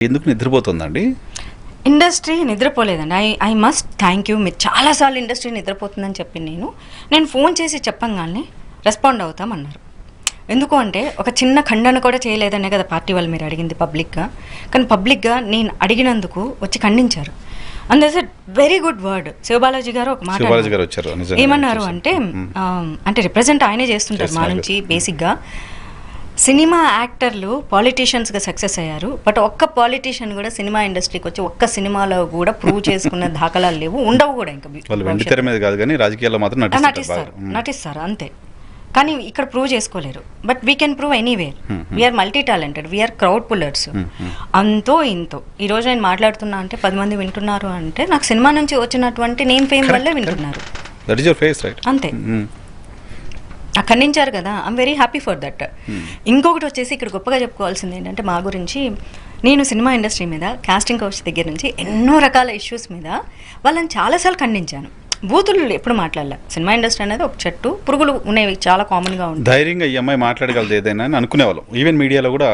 ఎందుకు నిద్రపోతుందండి ఇండస్ట్రీ? నిద్రపోలేదండి. I must thank you. మీరు చాలాసార్లు ఇండస్ట్రీ నిద్రపోతుందని చెప్పి నేను ఫోన్ చేసి చెప్పంగానే రెస్పాండ్ అవుతామన్నారు. ఎందుకు అంటే ఒక చిన్న ఖండన కూడా చేయలేదనే కదా పార్టీ వాళ్ళు మీరు అడిగింది పబ్లిక్గా. కానీ పబ్లిక్గా నేను అడిగినందుకు వచ్చి ఖండించారు. And that's a very good word. Sivabalaji గారు ఒక మాట ఏమన్నారు అంటే రిప్రజెంట్ ఆయనే చేస్తుంటారు మా నుంచి. బేసిక్గా సినిమా యాక్టర్లు పాలిటీషియన్స్గా సక్సెస్ అయ్యారు, బట్ ఒక్క పాలిటీషియన్ కూడా సినిమా ఇండస్ట్రీకి వచ్చి ఒక్క సినిమాలో కూడా ప్రూవ్ చేసుకున్న దాఖలాలు లేవు, ఉండవు కూడా. ఇంకా నటిస్తారు అంతే, కానీ ఇక్కడ ప్రూవ్ చేసుకోలేరు. But we can prove anywhere. We are multi talented, we are crowd pullers. అంతో ఇంతో ఈరోజు నేను మాట్లాడుతున్నా అంటే 10 మంది వింటున్నారు అంటే నాకు సినిమా నుంచి వచ్చినటువంటి నేమ్ ఫేమ్ వల్లే వింటున్నారు. అంతే. ఖండించారు కదా, I'm very happy for that. ఇంకొకటి వచ్చేసి ఇక్కడ గొప్పగా చెప్పుకోవాల్సింది ఏంటంటే మా గురించి, నేను సినిమా ఇండస్ట్రీ మీద కాస్టింగ్ కౌచ్ దగ్గర నుంచి ఎన్నో రకాల ఇష్యూస్ మీద వాళ్ళని చాలాసార్లు ఖండించాను. బూతులు ఎప్పుడు మాట్లాడలే. సినిమా ఇండస్ట్రీ అనేది ఒక చెట్టు, పురుగులు అనేవి చాలా కామన్గా ఉంటాయి. ధైర్యంగా ఈ అమ్మాయి మాట్లాడగలదు ఏదైనా అని అనుకునేవాళ్ళం. ఈవెన్ మీడియాలో కూడా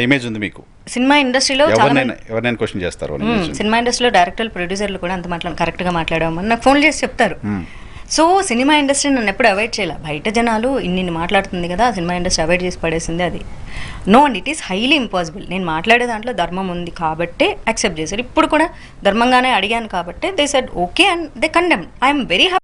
ఇమేజ్ ఉంది మీకు. సినిమా ఇండస్ట్రీలో ఎవరైనా క్వశ్చన్ చేస్తారు. సినిమా ఇండస్ట్రీలో డైరెక్టర్లు, ప్రొడ్యూసర్లు కూడా అంత కరెక్ట్గా మాట్లాడామని నాకు ఫోన్ చేసి చెప్తారు. సో సినిమా ఇండస్ట్రీ నన్ను ఎప్పుడు అవాయిడ్ చేయాలి. బయట జనాలు ఇన్ని మాట్లాడుతుంది కదా, సినిమా ఇండస్ట్రీ అవాయిడ్ చేసి పడేసింది అది. No and it is highly impossible. నేను మాట్లాడే దాంట్లో ధర్మం ఉంది కాబట్టే యాక్సెప్ట్ చేశారు. ఇప్పుడు కూడా ధర్మంగానే అడిగాను కాబట్టి they said okay and they condemn. I'm very happy.